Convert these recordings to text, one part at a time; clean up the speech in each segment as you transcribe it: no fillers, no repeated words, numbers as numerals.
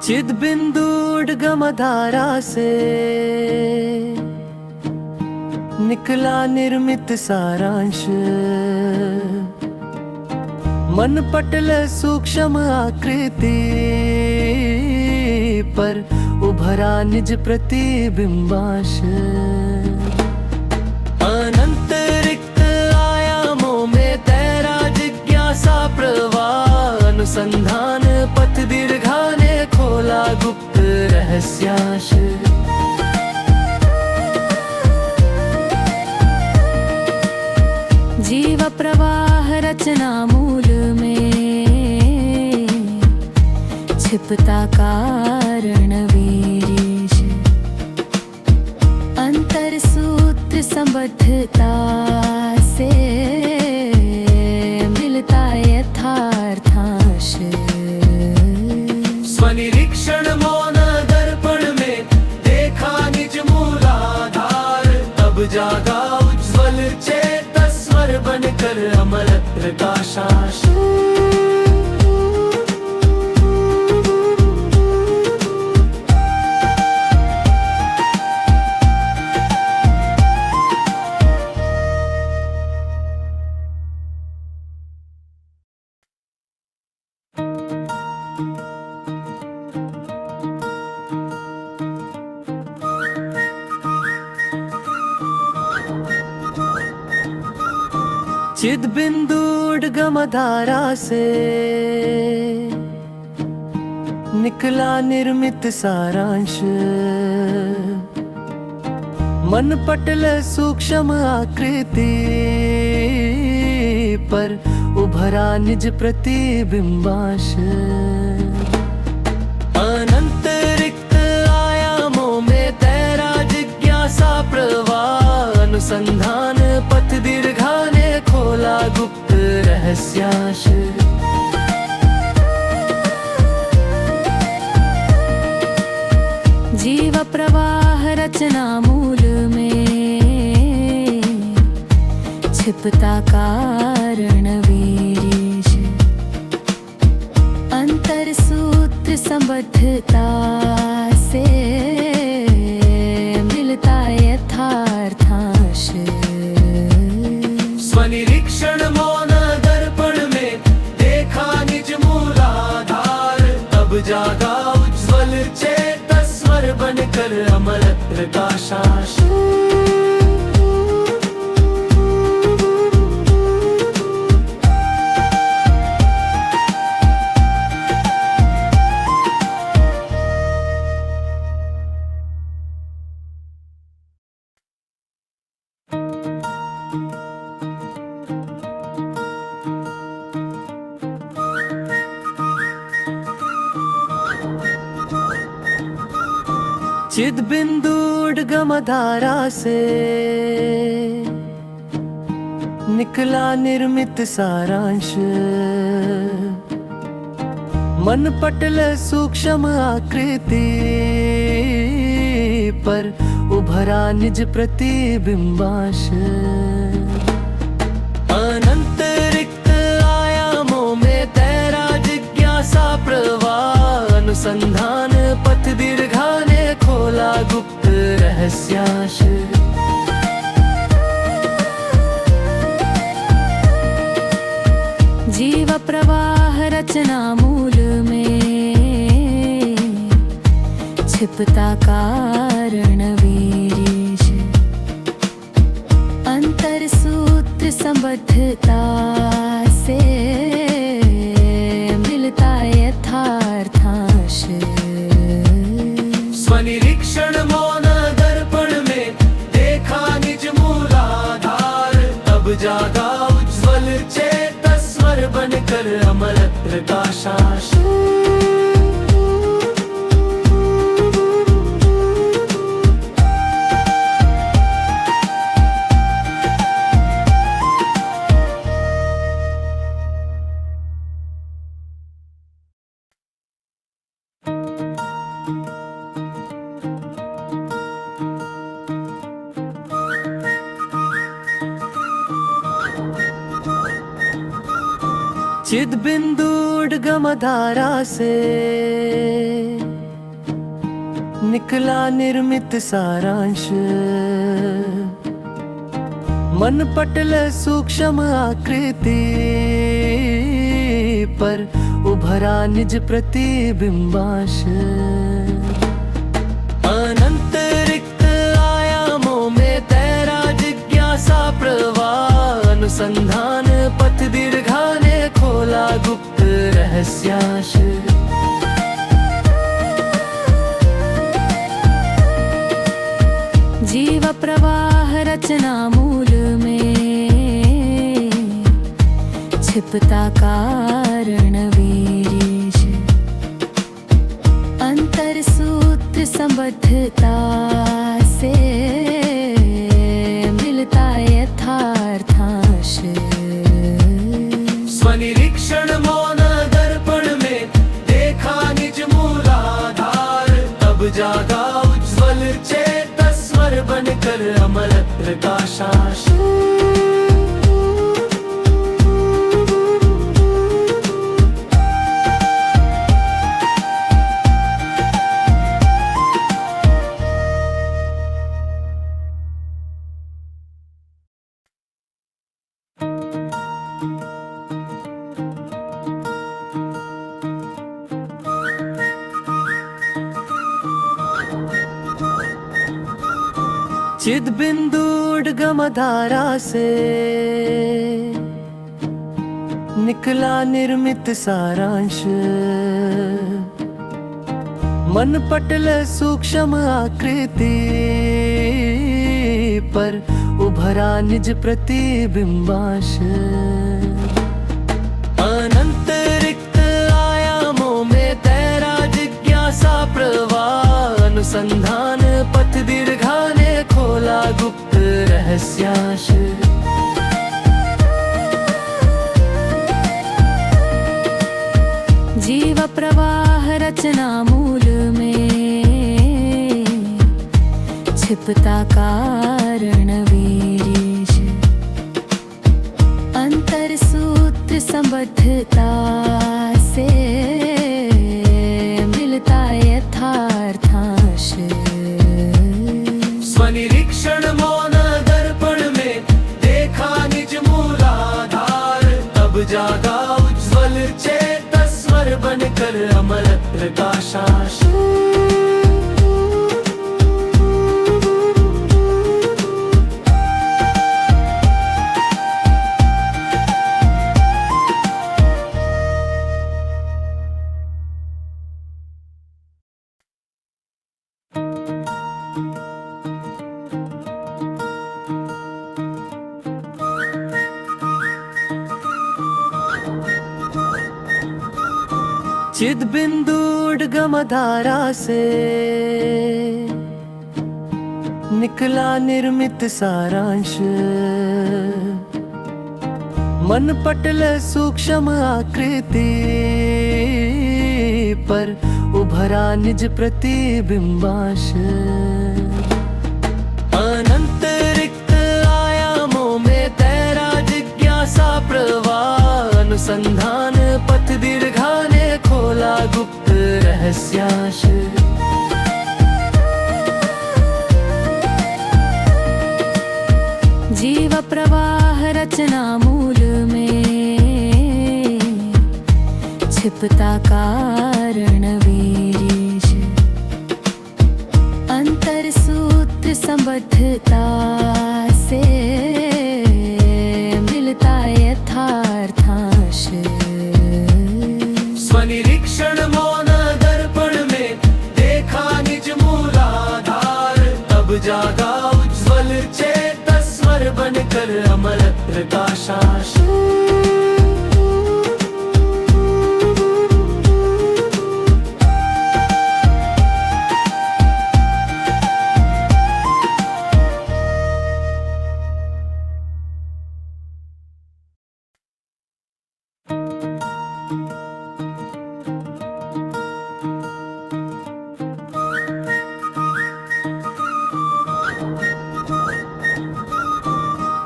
चिद बिंदु उद्गम धारा से निकला निर्मित सारांश। मन पटल सूक्ष्म आकृति पर उभरा निज प्रतिबिंबांश। अनंत रिक्त आयामों में तैरा जिज्ञासा प्रवाह। अनुसंधान पथ दीर्घा ने खोला गुप्त रहस्यांश। जीव प्रवाह रचना मूल में छिपता कारण वीरेश। अंतर सूत्र संबद्धता से मिलता यथार्थांश। स्वनिरीक्षण मौन दर्पण में देखा निज मूलाधार। तब जागा उज्ज्वल चेतस्वर बनकर अमर प्रकाशांश। चिद बिंदु उद्गम धारा से निकला निर्मित सारांश। मन पटल सूक्ष्म आकृति पर उभरा निज प्रतिबिंबांश। अनंत रिक्त आयामों में तैरा जिज्ञासा प्रवाह। अनुसंधान पथ दीर्घा ने खोला गुप्त रहस्यांश। जीव प्रवाह रचना मूल में छिपता कारण वीरेश। अंतर सूत्र संबद्धता से मिलता यथार्थांश। स्वनिरीक्षण मौन दर्पण में देखा निज मूलाधार। तब जागा उज्ज्वल चेतस्वर बनकर अमर प्रकाशांश। चिद बिंदु उद्गम धारा से निकला निर्मित सारांश। मन पटल सूक्ष्म आकृति पर उभरा निज प्रतिबिंबांश। अनंत रिक्त आयामों में तैरा जिज्ञासा प्रवाह। अनुसंधान पथ दीर्घा ने खोला गुप्त रहस्यांश। जीव प्रवाह रचना मूल में छिपता कारण वीरेश। अंतर सूत्र संबद्धता से मिलता यथार्थांश। स्वनिरीक्षण मौन दर्पण में देखा निज मूलाधार। तब जागा उज्ज्वल चेतस्वर बनकर अमर प्रकाशांश। चिद बिंदु उद्गम धारा से निकला निर्मित सारांश। मन पटल सूक्ष्म आकृति पर उभरा निज प्रतिबिंबांश। अनंत रिक्त आयामों में तैरा जिज्ञासा प्रवाह। अनुसंधान पथ दीर्घा ने खोला गुप्त रहस्यांश। जीव प्रवाह रचना मूल में छिपता कारण वीरेश। अंतर सूत्र संबद्धता से मिलता यथार्थांश। स्वनिरीक्षण मौन दर्पण में देखा निज मूलाधार। तब जागा उज्ज्वल चेतस स्वर बनकर अमरत्व का शाश। चिद बिंदु उद्गम धारा से निकला निर्मित सारांश। मन पटल सूक्ष्म आकृति पर उभरा निज प्रतिबिंबांश। अनंत रिक्त आयामों में तैरा जिज्ञासा प्रवाह। अनुसंधान पथ दीर्घा ने खोला गुप्त रहस्यांश। जीव प्रवाह रचना मूल में छिपता कारण वीरेश। अंतर सूत्र संबद्धता से मिलता यथार्थांश। स्वनिरीक्षण मौन दर्पण में देखा निज मूलाधार। तब जागा उज्ज्वल चेतस स्वर बनकर अमरत्व का शाश। चिद बिंदु उद्गम धारा से निकला निर्मित सारांश। मन पटल सूक्ष्म आकृति पर उभरा निज प्रतिबिंबांश। अनंत रिक्त आयामों में तैरा जिज्ञासा प्रवाह। अनुसंधान पथ दीर्घा ने खोला गुप्त रहस्यांश। जीव प्रवाह रचना मूल में छिपता कारण वीरेश। अंतर सूत्र संबद्धता से मिलता यथार्थांश। स्वनिरीक्षण मौन दर्पण में देखा निज मूलाधार। तब जागा उज्ज्वल चेतस स्वर बनकर अमरत्व का शाश।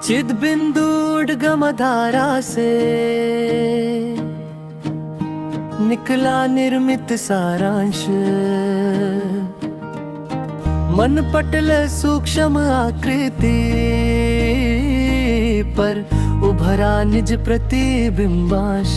चिद बिंदु उद्गम धारा से निकला निर्मित सारांश। मन पटल सूक्ष्म आकृति पर उभरा निज प्रतिबिंबाश।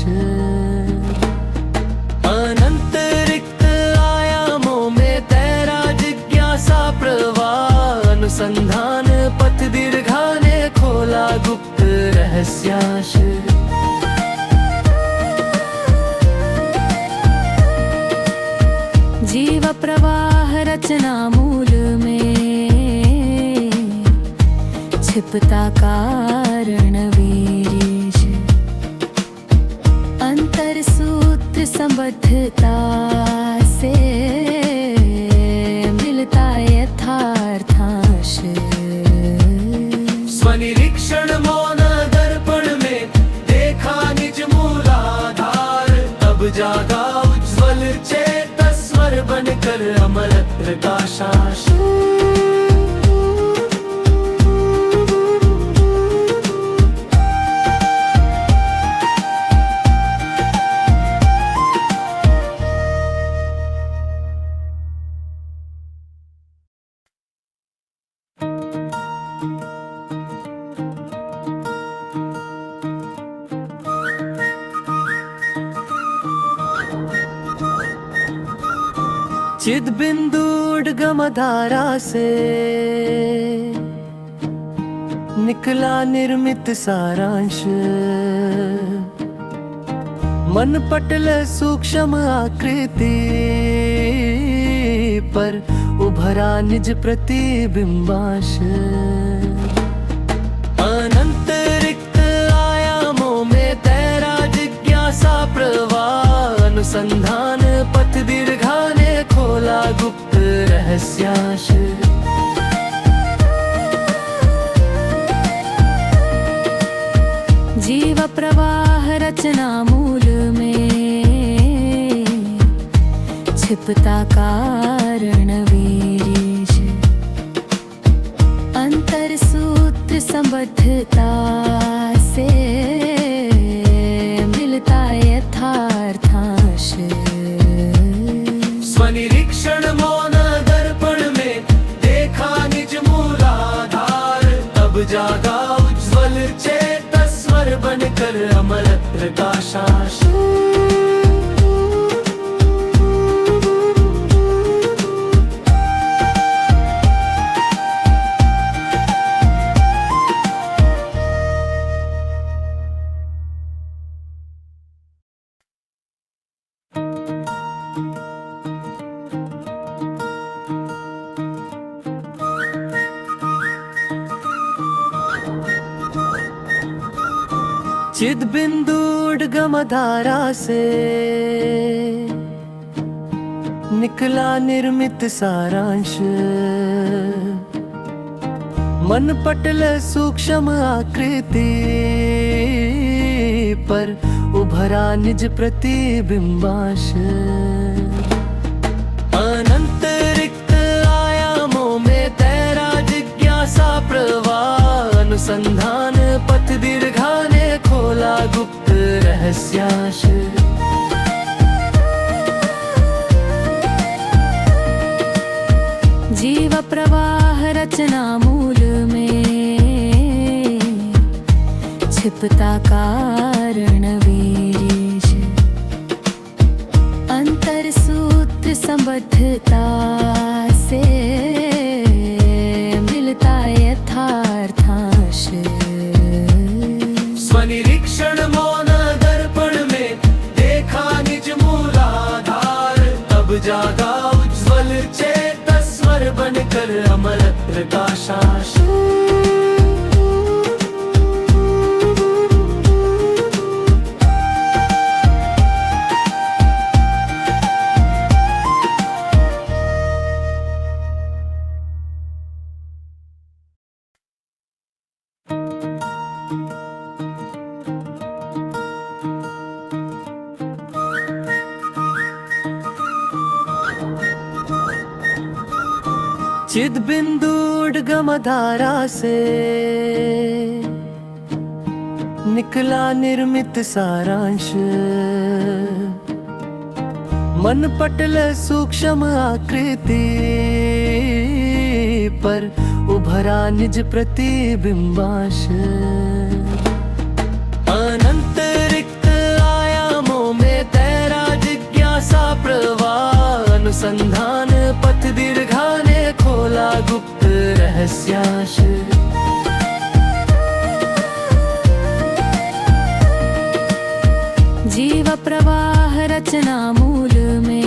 अनंत रिक्त आयामों में तैरा जिज्ञासा प्रवाह, अनुसंधान पथ दीर्घा ने खोला गुप्त रहस्याश। जीव प्रवाह रचना मूल में, छिपता कारण वीरेश। अंतर सूत्र संबद्धता से मिलता यथार्थांश। स्वनिरीक्षण मौन दर्पण में देखा निज मूलाधार, तब जागा उज्ज्वल चेतस्वर बनकर अमर प्रकाशाश। चिद बिंदु उद्गम धारा से निकला निर्मित सारांश। मन पटल सूक्ष्म आकृति पर उभरा निज प्रतिबिंबाश। अनंत रिक्त आयामों में तैरा जिज्ञासा प्रवाह, अनुसंधान पथ दीर्घा ने खोला गुप्त रहस्याश। जीव प्रवाह रचना मूल में, छिपता कारण वीरेश। अंतर सूत्र संबद्धता से मिलता यथार्थांश। स्वनिरीक्षण मौन दर्पण में देखा निज मूलाधार, तब जागा उज्ज्वल चेतस्वर बनकर अमर प्रकाशाश। चिद बिंदु उद्गम धारा से निकला निर्मित सारांश। मन पटल सूक्ष्म आकृति पर उभरा निज प्रतिबिंबाश। अनंत रिक्त आयामों में तैरा जिज्ञासा प्रवाह, अनुसंधान पथ दीर्घा ने खोला गुप्त रहस्याश। जीव प्रवाह रचना मूल में, छिपता कारण वीरेश। अंतर सूत्र संबद्धता से मिलता यथार्थांश। स्वनिरीक्षण मौन दर्पण में देखा निज मूलाधार, तब जागा उज्ज्वल चेतस्वर बनकर अमर प्रकाशाश। चिद बिंदु उद्गम धारा से निकला निर्मित सारांश। मन पटल सूक्ष्म आकृति पर उभरा निज प्रतिबिंबाश। अनंत रिक्त आयामों में तैरा जिज्ञासा प्रवाह, अनुसंधान पथ दीर्घा ने खोला गुप्त रहस्याश। जीव प्रवाह रचना मूल में,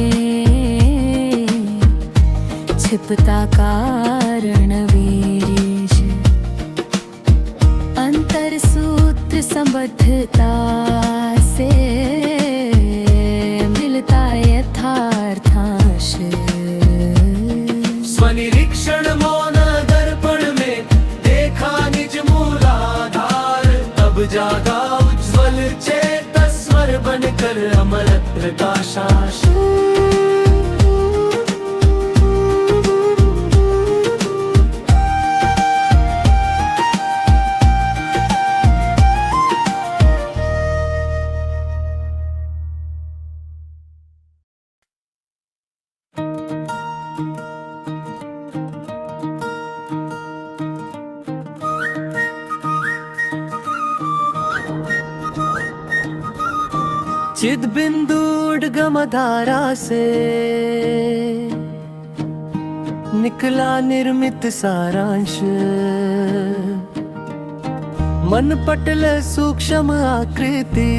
छिपता कारण वीरेश। अंतर सूत्र संबद्धता से मिलता यथार्थांश। स्वनिरीक्षण मौन दर्पण में देखा निज मूलाधार, तब जागा उज्ज्वल चेतस्वर बनकर अमर प्रकाशाश। चिद बिंदु उद्गम धारा से निकला निर्मित सारांश। मन पटल सूक्ष्म आकृति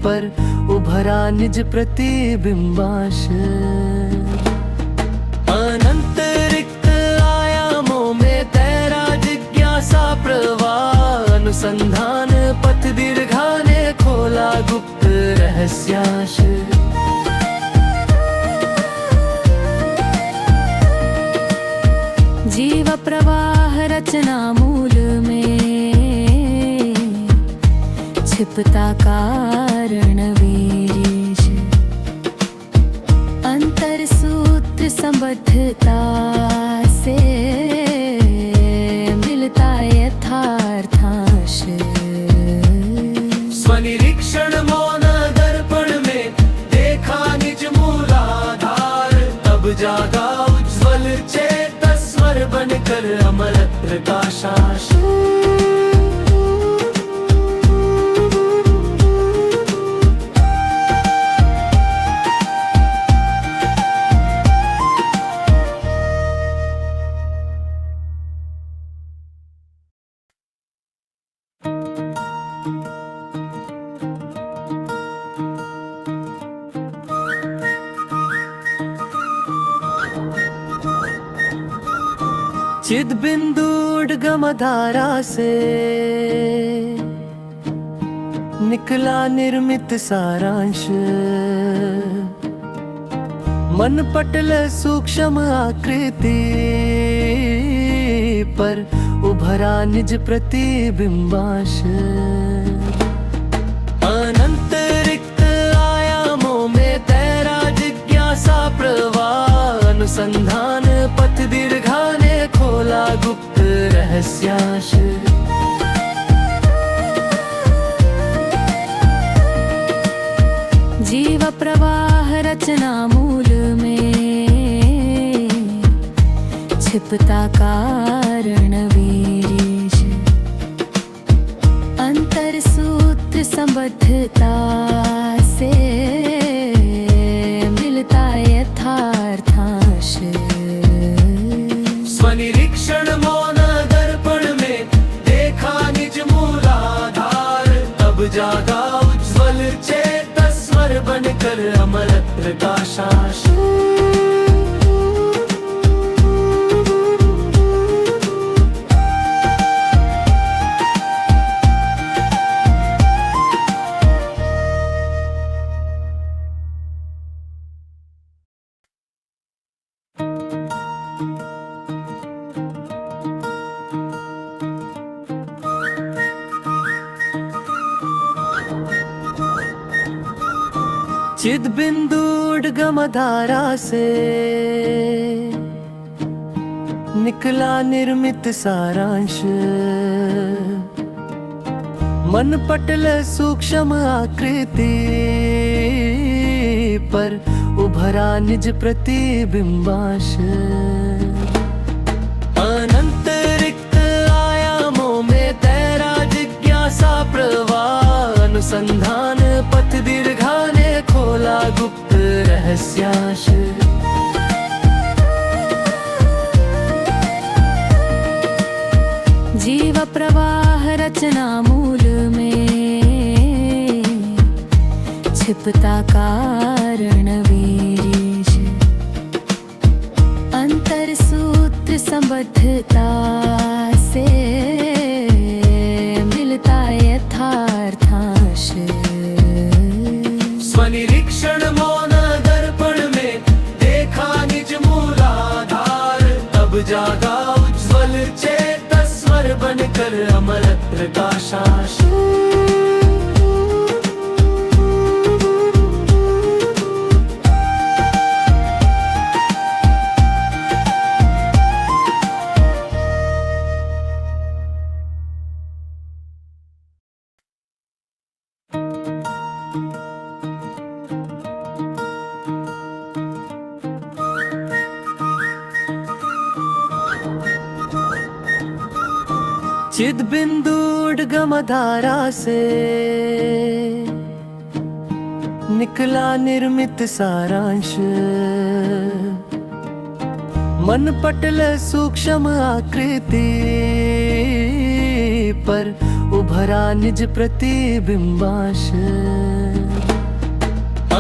पर उभरा निज प्रतिबिंबाश। अनंत रिक्त आयामों में तैरा जिज्ञासा प्रवाह, अनुसंधान पथ दीर्घा ने खोला गुप्त रहस्याश। जीव प्रवाह रचना मूल में, छिपता कारण वीरेश। अंतर सूत्र संबद्धता से मिलता यथार्थांश। स्वनिरीक्षण मौन दर्पण में देखा निज मूलाधार, तब जागा उज्ज्वल चेतस्वर बनकर अमर प्रकाशाश। चिद बिंदु उद्गम धारा से निकला निर्मित सारांश। मन पटल सूक्ष्म आकृति पर उभरा निज प्रतिबिंबाश। अनंत रिक्त आयामों में तैरा जिज्ञासा प्रवाह, अनुसंधान पथ दीर्घा ने खोला गुप्त रहस्याश। जीव प्रवाह रचना मूल में, छिपता कारण वीरेश। अंतर सूत्र संबद्धता से मिलता यथार्थांश। स्वनिरीक्षण मौन दर्पण में देखा निज मूलाधार, तब जागा उज्ज्वल चेतस्वर बनकर अमर प्रकाशाश। चिद बिंदु उद्गम धारा से निकला निर्मित सारांश। मन पटल सूक्ष्म आकृति पर उभरा निज प्रतिबिंबाश। अनुसंधान पथ दीर्घा ने खोला गुप्त रहस्यांश। जीव प्रवाह रचना मूल में छिपता कारण वीरेश। अंतर सूत्र संबद्धता से मिलता यथार्थांश। स्वनिरीक्षण मौन दर्पण में देखा निज मूलाधार, तब जागा उज्ज्वल चेतस्वर बनकर अमर प्रकाशाश। चिद बिंदु उद्गम धारा से निकला निर्मित सारांश। मन पटल सूक्ष्म आकृति पर उभरा निज प्रतिबिंबांश।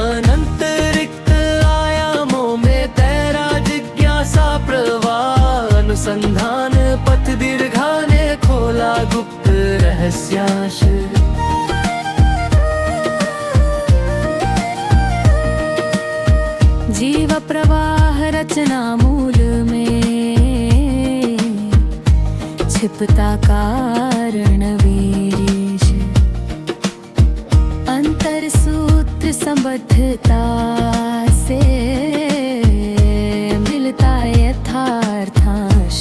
अनंत रिक्त आयामों में तैरा जिज्ञासा प्रवाह, अनुसंधान पथ दीर्घा ने खोला गुप्त रहस्यांश। जीव प्रवाह रचना मूल में छिपता कारण वीरेश। अंतर सूत्र संबद्धता से मिलता यथार्थांश।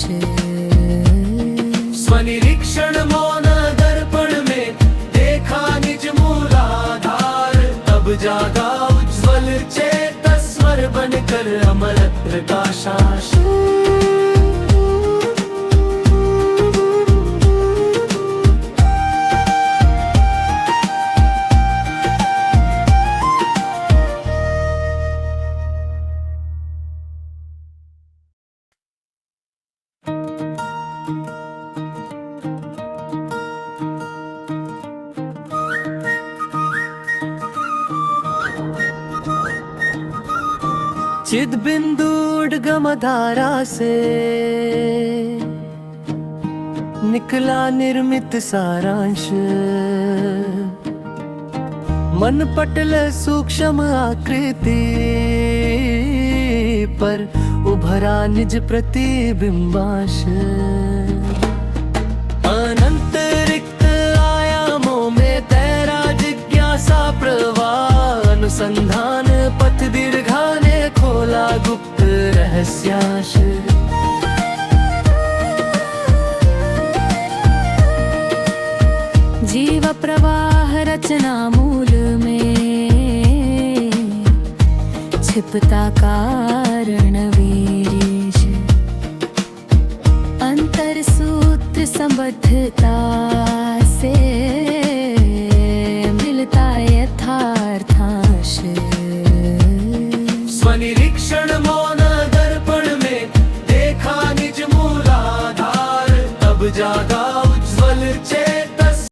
स्वनिरीक्षण मौन दर्पण में देखा निज मूलाधार, तब जागा उज्ज्वल चेतस्वर बनकर अमर प्रकाशाश। चिद बिंदु उद्गम धारा से निकला निर्मित सारांश। मन पटल सूक्ष्म आकृति पर उभरा निज प्रतिबिंबांश। अनंत रिक्त आयामों में तैरा जिज्ञासा प्रवाह, अनुसंधान पथ दीर्घा ने खोला गुप्त रहस्यांश। जीव प्रवाह रचना मूल में छिपता कारण वीरेश। अंतर सूत्र संबद्धता से मिलता यथार्थांश। स्वनिरीक्षण मौन दर्पण में देखा निज मूलाधार, तब जागा